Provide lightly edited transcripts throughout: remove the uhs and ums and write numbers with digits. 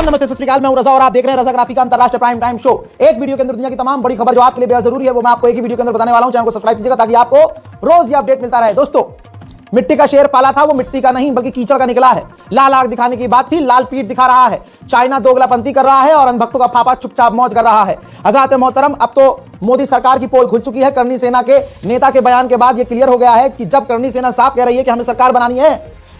नमस्ते, सत श्री अकाल। मैं हूं रजा और आप देख रहे हैं रजा ग्राफी का अंतरराष्ट्रीय प्राइम टाइम शो। एक वीडियो के अंदर दुनिया की तमाम बड़ी खबर जो आपके लिए बेहद जरूरी है वो मैं आपको एक ही वीडियो के अंदर बताने वाला हूं। चैनल को सब्सक्राइब कीजिएगा ताकि आपको रोज ये अपडेट मिलता रहे। दोस्तों, मिट्टी का शेर पाला था, वो मिट्टी का नहीं बल्कि कीचड़ का निकला है। लाल आग दिखाने की बात थी, लाल पीठ दिखा रहा है। चाइना दोगलापंती कर रहा है और अंधभक्तों का फाफा चुपचाप मौज कर रहा है। हजरत मोहतरम, अब तो मोदी सरकार की पोल खुल चुकी है। करनी सेना के नेता के बयान के बाद यह क्लियर हो गया है कि जब करनी सेना साफ कह रही है कि हमें सरकार बनानी है,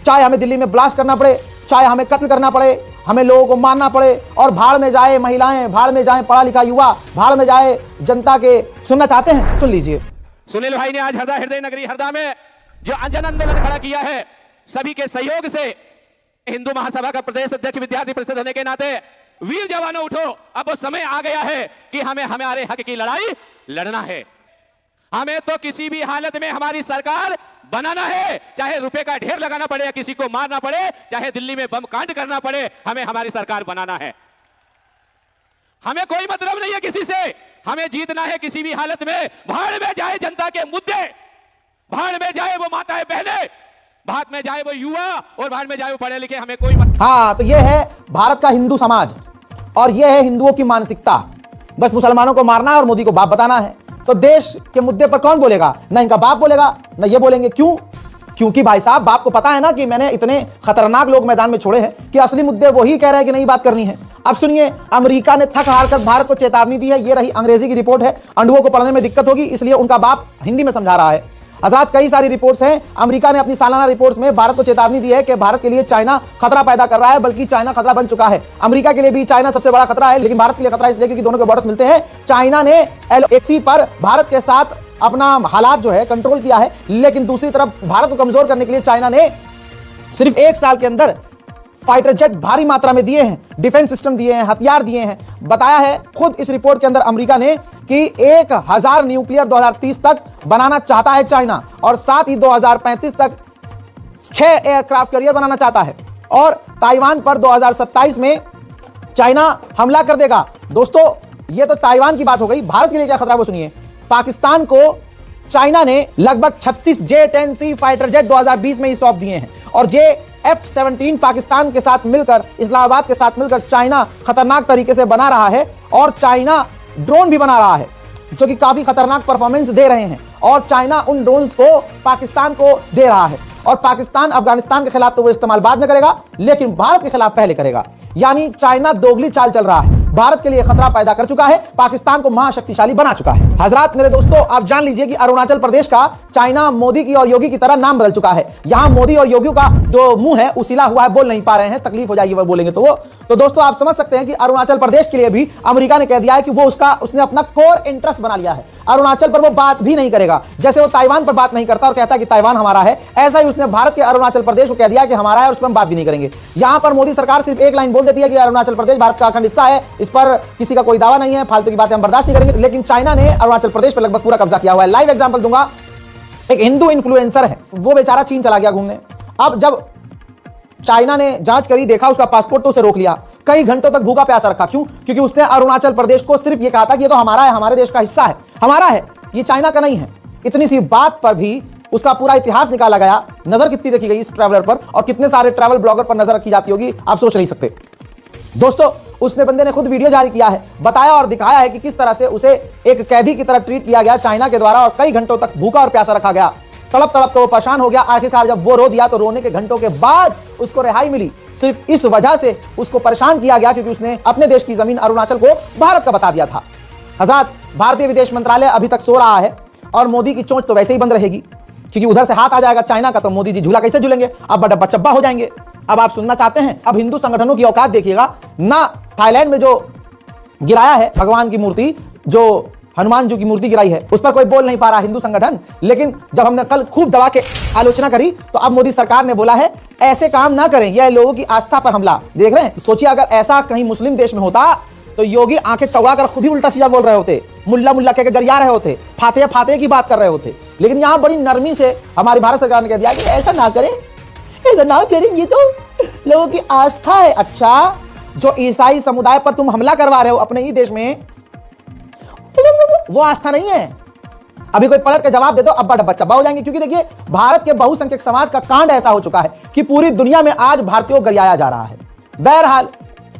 चाहे हमें दिल्ली में ब्लास्ट करना पड़े, चाहे हमें कत्ल करना पड़े, हमें लोगों को मारना पड़े, और भाड़ में जाए महिलाएं, भाड़ में जाए पढ़ा लिखा युवा, भाड़ में जाए जनता के। सुनना चाहते हैं? सुन लीजिए। सुनील भाई ने आज हरदा हृदय नगरी हरदा में जो जन आंदोलन खड़ा किया है, सभी के सहयोग से हिंदू महासभा का प्रदेश अध्यक्ष विद्यार्थी परिषद होने के नाते, वीर जवानों उठो, अब वो समय आ गया है कि हमें हमारे हक की लड़ाई लड़ना है। हमें तो किसी भी हालत में हमारी सरकार बनाना है, चाहे रुपए का ढेर लगाना पड़े या किसी को मारना पड़े, चाहे दिल्ली में बम कांड करना पड़े, हमें हमारी सरकार बनाना है। हमें कोई मतलब नहीं है किसी से, हमें जीतना है किसी भी हालत में। भाड़ में जाए जनता के मुद्दे, भाड़ में जाए वो माताएं बहने, भाड़ में जाए वो युवा और भाड़ में जाए वो पढ़े लिखे, हमें कोई हाँ, तो ये है भारत का हिंदू समाज और ये है हिंदुओं की मानसिकता। बस मुसलमानों को मारना है और मोदी को बाप बताना है। तो देश के मुद्दे पर कौन बोलेगा? ना इनका बाप बोलेगा, ना ये बोलेंगे। क्यों? क्योंकि भाई साहब, बाप को पता है ना कि मैंने इतने खतरनाक लोग मैदान में छोड़े हैं कि असली मुद्दे वही कह रहे हैं कि नहीं बात करनी है। अब सुनिए, अमेरिका ने थक हार कर भारत को चेतावनी दी है। ये रही अंग्रेजी की रिपोर्ट है, अंडुओं को पढ़ने में दिक्कत होगी इसलिए उनका बाप हिंदी में समझा रहा है। हजरात, कई सारी रिपोर्ट्स हैं। अमेरिका ने अपनी सालाना रिपोर्ट्स में भारत को चेतावनी दी है कि भारत के लिए चाइना खतरा पैदा कर रहा है, बल्कि चाइना खतरा बन चुका है। अमेरिका के लिए भी चाइना सबसे बड़ा खतरा है, लेकिन भारत के लिए खतरा इसलिए क्योंकि दोनों के बॉर्डर्स मिलते हैं। चाइना ने LOC पर भारत के साथ अपना हालात जो है कंट्रोल किया है, लेकिन दूसरी तरफ भारत को कमजोर करने के लिए चाइना ने सिर्फ 1 साल के अंदर फाइटर जेट भारी मात्रा में दिए हैं, डिफेंस सिस्टम दिए हैं, हथियार दिए हैं। बताया है खुद इस रिपोर्ट के अंदर अमेरिका ने कि 1000 न्यूक्लियर 2030 तक बनाना चाहता है चाइना, और साथ ही 2035 तक 6 एयरक्राफ्ट कैरियर बनाना चाहता है, और ताइवान पर 2027 में चाइना हमला कर देगा। दोस्तों, ये तो ताइवान की बात हो गई। भारत के लिए क्या खतरा है वो सुनिए। पाकिस्तान को चाइना ने लगभग 36 J-10C फाइटर जेट 2020 में ही सौंप दिए हैं, और F-17 पाकिस्तान के साथ मिलकर, इस्लामाबाद के साथ मिलकर चाइना खतरनाक तरीके से बना रहा है, और चाइना ड्रोन भी बना रहा है जो कि काफी खतरनाक परफॉर्मेंस दे रहे हैं, और चाइना उन ड्रोन्स को पाकिस्तान को दे रहा है। और पाकिस्तान अफगानिस्तान के खिलाफ तो वो इस्तेमाल बाद में करेगा, लेकिन भारत के खिलाफ पहले करेगा। यानी चाइना दोगली चाल चल रहा है, भारत के लिए खतरा पैदा कर चुका है, पाकिस्तान को महाशक्तिशाली बना चुका है। हजरात मेरे दोस्तों, आप जान लीजिए कि अरुणाचल प्रदेश का चाइना मोदी की और योगी की तरह नाम बदल चुका है। यहां मोदी और योगी का जो मुंह है उसीला हुआ है, बोल नहीं पा रहे हैं, तकलीफ हो जाएगी वह बोलेंगे तो वो। तो दोस्तों, आप समझ सकते हैं कि अरुणाचल प्रदेश के लिए भी अमेरिका ने कह दिया है कि वो उसने अपना कोर इंटरेस्ट बना लिया है। अरुणाचल पर वो बात भी नहीं करेगा, जैसे वो ताइवान पर बात नहीं करता और कहता है कि ताइवान हमारा है, ऐसा ही उसने भारत के अरुणाचल प्रदेश को कह दिया कि हमारा है और उस पर हम बात भी नहीं करेंगे। यहां पर मोदी सरकार सिर्फ एक लाइन बोल देती है कि अरुणाचल प्रदेश भारत का अखंड हिस्सा है, इस पर किसी का कोई दावा नहीं है, फालतू की बातें हम बर्दाश्त नहीं करेंगे। लेकिन चाइना ने अरुणाचल प्रदेश पर लगभग पूरा कब्जा किया हुआ है। लाइव एग्जांपल दूंगा, एक हिंदू इन्फ्लुएंसर है, वो बेचारा चीन चला गया घूमने। अब जब चाइना ने जांच करी, देखा उसका पासपोर्ट, तो उसे रोक लिया। कई घंटों तक भूखा प्यासा रखा। क्यों? क्योंकि उसने अरुणाचल प्रदेश को सिर्फ ये कहा था कि ये तो हमारा है, हमारे देश का हिस्सा है, हमारा है, ये चाइना का नहीं है। इतनी सी बात पर भी उसका पूरा इतिहास निकाला गया। नजर कितनी रखी गई इस ट्रैवलर पर, और कितने सारे ट्रैवल ब्लॉगर पर नजर रखी जाती होगी, आप सोच नहीं सकते। दोस्तों, उसने बंदे ने खुद वीडियो जारी किया है, बताया और दिखाया है कि किस तरह से उसे एक कैदी की तरह ट्रीट किया गया चाइना के द्वारा, और कई घंटों तक भूखा और प्यासा रखा गया। तड़प तड़प कर वो परेशान हो गया। आखिरकार जब वो रो दिया तो रोने के घंटों के बाद उसको रिहाई मिली। सिर्फ इस वजह से उसको परेशान किया गया क्योंकि उसने अपने देश की जमीन अरुणाचल को भारत का बता दिया था। हजरत, भारतीय विदेश मंत्रालय अभी तक सो रहा है, और मोदी की चोंच तो वैसे ही बंद रहेगी, क्योंकि उधर से हाथ आ जाएगा चाइना का, तो मोदी जी झूला कैसे झूलेंगे? अब डब्बा चब्बा हो जाएंगे। अब आप सुनना चाहते हैं? अब हिंदू संगठनों की औकात देखिएगा ना। थाईलैंड में जो गिराया है भगवान की मूर्ति, जो हनुमान जी की मूर्ति गिराई है, उस पर कोई बोल नहीं पा रहा हिंदू संगठन। लेकिन जब हमने कल खूब दबा के आलोचना करी, तो अब मोदी सरकार ने बोला है ऐसे काम ना करें, यह लोगों की आस्था पर हमला। देख रहे हैं? सोचिए अगर ऐसा कहीं मुस्लिम देश में होता तो योगी आंखें चौड़ा कर खुद ही उल्टा सीधा बोल रहे होते, मुल्ला मुल्ला कह के गरिया रहे होते, फाते की बात कर रहे होते। लेकिन यहां बड़ी नरमी से हमारी भारत सरकार ने कह दिया कि ऐसा ना करें, ऐसा ना करें, ये तो लोगों की आस्था है। अच्छा, जो ईसाई समुदाय पर तुम हमला करवा रहे हो अपने ही देश में, वो आस्था नहीं है। अभी कोई पलट के जवाब दे दो, अब्बा डब्बा चब्बा हो जाएंगे। क्योंकि देखिए, भारत के बहुसंख्यक समाज का कांड ऐसा हो चुका है कि पूरी दुनिया में आज भारतीयों को गरियाया जा रहा है। बहरहाल,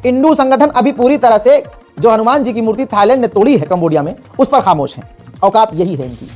इंडू संगठन अभी पूरी तरह से जो हनुमान जी की मूर्ति थाईलैंड ने तोड़ी है कंबोडिया में, उस पर खामोश है। औकात यही है इनकी,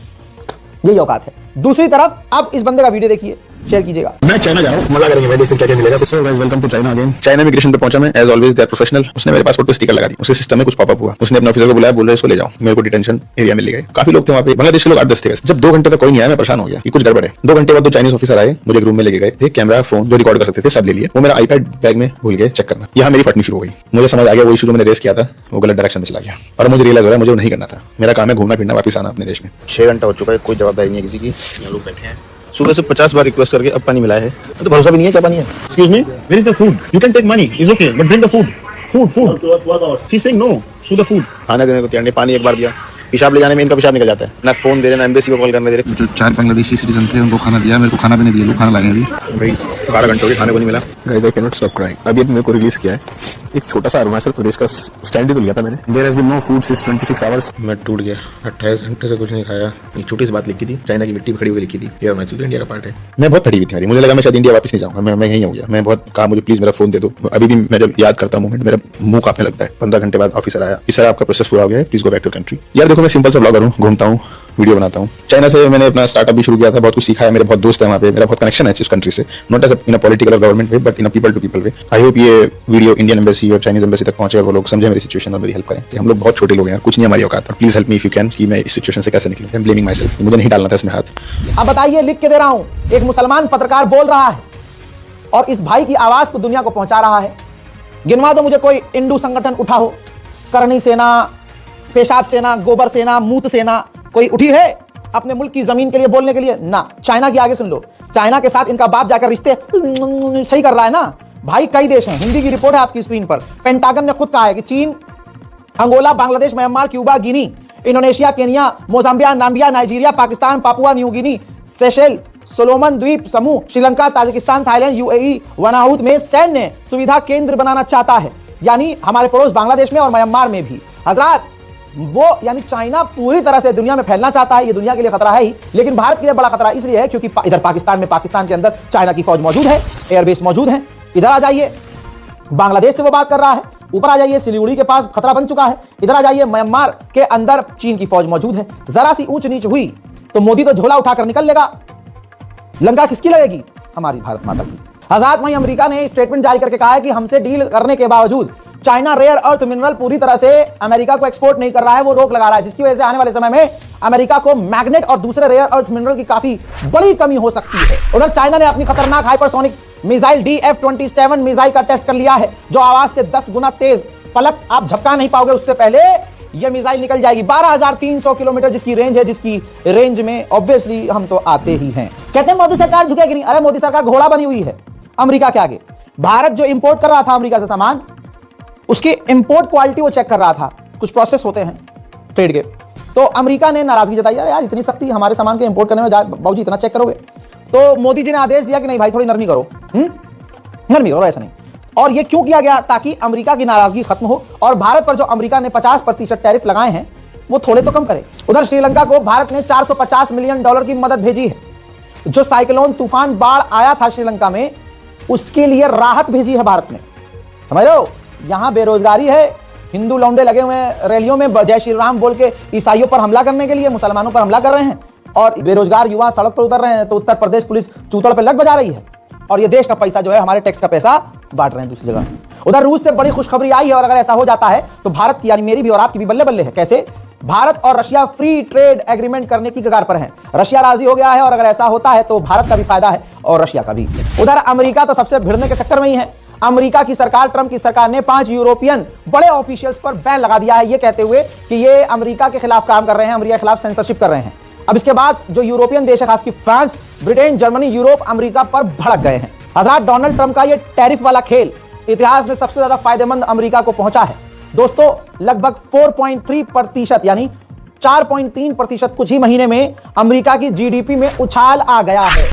यही औकात है। दूसरी तरफ अब इस बंदे का वीडियो देखिए, शेयर कीजिएगा। मैं चाइना जा रहा हूँ, मजा करेंगे भाई, देखते हैं क्या क्या मिलेगा। So guys, welcome to China again. China immigration पे पहुंचा मैं, as always they are professional. उसने मेरे पासपोर्ट पे स्टिकर लगा दी, उसके सिस्टम में कुछ पॉपअप हुआ, उसने अपने ऑफिसर को बुलाया, बोल रहे इसको ले जाओ। मेरे को डिटेंशन एरिया में ले गए, काफी लोग थे वहाँ पे, बांग्लादेश के लोग 8-10 थे। जब 2 घंटे तक कोई नहीं आया, मैं परेशान हो गया कि कुछ गड़बड़ है। 2 घंटे बाद 2 चाइनीज ऑफिसर आए, मुझे एक रूम में लेके गए, एक कैमरा फोन जो रिकॉर्ड कर सकते थे सब ले लिए। वो मेरा आईपैड बैग में भूल गए चेक करना, यहाँ मेरी फटनी शुरू हो गई। मुझे समझ आ गया वो इशू जो मैंने रेस किया था वो गलत डायरेक्शन में चला गया, और मुझे रियलाइज हो रहा है मुझे नहीं करना था। मेरा काम है घूमना फिरना, वापस आना अपने देश में। 6 घंटा हो चुका है, कोई जवाबदारी नहीं है किसी की। यहाँ लोग बैठे हैं, सुबह से 50 बार रिक्वेस्ट करके अब पानी मिला है, तो भरोसा भी नहीं है क्या पानी है। Excuse me, where is the food? You can take money, is okay, but bring the food. Food she is saying no to the food. खाने देने को तैयार नहीं, पानी एक बार दिया, पेशाब ले जाने में इनका पेशाब निकल जाता है। ना फोन दे रहे, ना एम्बेसी को कॉल करने दे रहे। जो 4 बांग्लादेशी सिटीजन थे उनको खाना दिया, मेरे को खाना भी नहीं दिया, लोग खाना लाए अभी भाई 12 घंटे हो गए, खाने को नहीं मिला। Guys I can not stop crying. अभी मेरे को रिलीज किया है एक छोटा सा अरुणाचल प्रदेश का स्टैंड ही तो लिया था मैंने। There has been no food since 26 hours. मैं टूट गया, 28 घंटे से कुछ नहीं खाया। एक छोटी सी बात लिखी थी, चाइना की मिट्टी खड़ी हुई लिखी थी, ये अरुणाचल तो इंडिया का पार्ट है। मैं बहुत फटी हुई थी, मुझे लगा मैं शायद इंडिया वापस नहीं जाऊंगा, मैं यहीं हो गया। मैं बहुत कहा मुझे प्लीज मेरा फोन दे दो। अभी भी मैं जब याद करता हूँ मोमेंट, मेरा मुंह कांपने लगता है। 15 घंटे बाद ऑफिसर आया कि सर आपका प्रोसेस पूरा हो गया है, please go back to country. यार देखो, मैं सिंपल सा ब्लॉगर हूँ, घूमता हूँ, वीडियो बनाता हूँ। चाइना से मैंने अपना स्टार्टअप भी शुरू किया था, बहुत कुछ सीखा है। मेरे बहुत दोस्त हैं वहाँ पे, मेरा बहुत कनेक्शन है इस कंट्री से, not as in a political और government way, but in a people to people way. I hope ये वीडियो इंडियन एम्बेसी और चाइनीज एम्बेसी तक पहुंचे और वो लोग समझे मेरी सिचुएशन और मेरी हेल्प करें कि हम लोग बहुत छोटे लोग हैं, कुछ नहीं हमारी औकात। Please help me if you can, कि मैं इस सिचुएशन से कैसे निकलूं। I am blaming myself, मुझे नहीं डालना था इसमें हाथ। अब बताइए, लिख के दे रहा हूं, एक मुसलमान पत्रकार बोल रहा है और इस भाई की आवाज को दुनिया को पहुंचा रहा है। गिनवा दो मुझे कोई इंडू संगठन उठा हो, करनी सेना, पेशाब सेना, गोबर सेना, मूत सेना, कोई उठी है अपने मुल्क की जमीन के लिए बोलने के लिए? ना। चाइना की आगे सुन लो, चाइना के साथ इनका बाप जाकर रिश्ते सही कर रहा है ना भाई। कई देश हैं, हिंदी की रिपोर्ट है आपकी स्क्रीन पर। पेंटागन ने खुद कहा है कि चीन, Angola, Bangladesh, Myanmar, Cuba, Guinea, Indonesia, Kenya, Mozambique, Namibia, Nigeria, Pakistan, Papua New Guinea, Seychelles, Solomon द्वीप समूह, Sri Lanka, Tajikistan, Thailand, UAE, Vanuatu में सैन्य सुविधा केंद्र बनाना चाहता है, यानी हमारे पड़ोस बांग्लादेश में और म्यांमार में भी। हजरात, वो यानी चाइना पूरी तरह से दुनिया में फैलना चाहता है। ये दुनिया के लिए खतरा है ही, लेकिन भारत के लिए बड़ा खतरा इसलिए है क्योंकि इधर पाकिस्तान में, पाकिस्तान के अंदर चाइना की फौज मौजूद है, एयरबेस मौजूद है। इधर आ जाइए, बांग्लादेश से वो बात कर रहा है। ऊपर आ जाइए, सिलीगुड़ी के पास खतरा बन चुका है। इधर आ जाइए, म्यांमार के अंदर चीन की फौज मौजूद है। जरा सी ऊंच नीच हुई तो मोदी तो झोला उठाकर निकल लेगा। लंका किसकी लगेगी? हमारी भारत माता की। आजाद वहीं अमेरिका ने स्टेटमेंट जारी करके कहा है कि हमसे डील करने के बावजूद चाइना रेयर अर्थ मिनरल पूरी तरह से अमेरिका को एक्सपोर्ट नहीं कर रहा है, वो रोक लगा रहा है, जिसकी वजह से आने वाले समय में अमेरिका को मैग्नेट और दूसरे रेयर अर्थ मिनरल की काफी बड़ी कमी हो सकती है। उधर चाइना ने अपनी खतरनाक हाइपरसोनिक मिसाइल DF-27 मिसाइल का टेस्ट कर लिया है, जो आवाज से 10 गुना तेज, पलक आप झपका नहीं पाओगे उससे पहले यह मिसाइल निकल जाएगी। 12,300 किलोमीटर जिसकी रेंज है, जिसकी रेंज में ऑब्वियसली हम तो आते ही हैं। कहते हैं मोदी सरकार झुकेगी नहीं। अरे मोदी सरकार घोड़ा बनी हुई है अमेरिका के आगे। भारत जो इंपोर्ट कर रहा था अमेरिका से सामान, उसकी इंपोर्ट क्वालिटी वो चेक कर रहा था, कुछ प्रोसेस होते हैं ट्रेड के, तो अमेरिका ने नाराजगी जताई, यार इतनी सख्ती हमारे सामान के इंपोर्ट करने में, बाबूजी इतना चेक करोगे? तो मोदी जी ने आदेश दिया कि नहीं भाई, थोड़ी नरमी करो, नरमी करो, ऐसा नहीं। और ये क्यों किया गया? ताकि अमेरिका की नाराजगी खत्म हो और भारत पर जो अमेरिका ने 50% टैरिफ लगाए हैं वो थोड़े तो कम करे। उधर श्रीलंका को भारत ने $450 मिलियन की मदद भेजी है। जो साइक्लोन तूफान बाढ़ आया था श्रीलंका में, उसके लिए राहत भेजी है भारत ने। समझ रहे हो? यहां बेरोजगारी है, हिंदू लौंडे लगे हुए हैं रैलियों में जय श्री राम बोल के ईसाइयों पर हमला करने के लिए, मुसलमानों पर हमला कर रहे हैं, और बेरोजगार युवा सड़क पर उतर रहे हैं, तो उत्तर प्रदेश पुलिस चूतड़ पर लग बजा रही है, और ये देश का पैसा जो है, हमारे टैक्स का पैसा बांट रहे हैं दूसरी जगह। उधर रूस से बड़ी खुशखबरी आई है, और अगर ऐसा हो जाता है तो भारत की, यानी मेरी भी और आपकी भी बल्ले बल्ले है। कैसे? भारत और रशिया फ्री ट्रेड एग्रीमेंट करने की कगार पर है। रशिया राजी हो गया है, और अगर ऐसा होता है तो भारत का भी फायदा है और रशिया का भी। उधर अमेरिका तो सबसे भिड़ने के चक्कर में ही है। अमेरिका की सरकार, ट्रंप की सरकार ने 5 यूरोपियन बड़े ऑफिशियल्स पर बैन लगा दिया है, ये कहते हुए कि ये अमेरिका के खिलाफ काम कर रहे हैं, अमेरिका के खिलाफ सेंसरशिप कर रहे हैं। अब इसके बाद जो यूरोपियन देश है, खासकर France, Britain, Germany, Europe, America पर भड़क गए हैं। हजरात, डोनाल्ड ट्रंप का ये टैरिफ वाला खेल इतिहास में सबसे ज्यादा फायदेमंद अमेरिका को पहुंचा है। दोस्तों, लगभग 4.3%, यानी 4.3% कुछ ही महीने में अमेरिका की जीडीपी में उछाल आ गया है।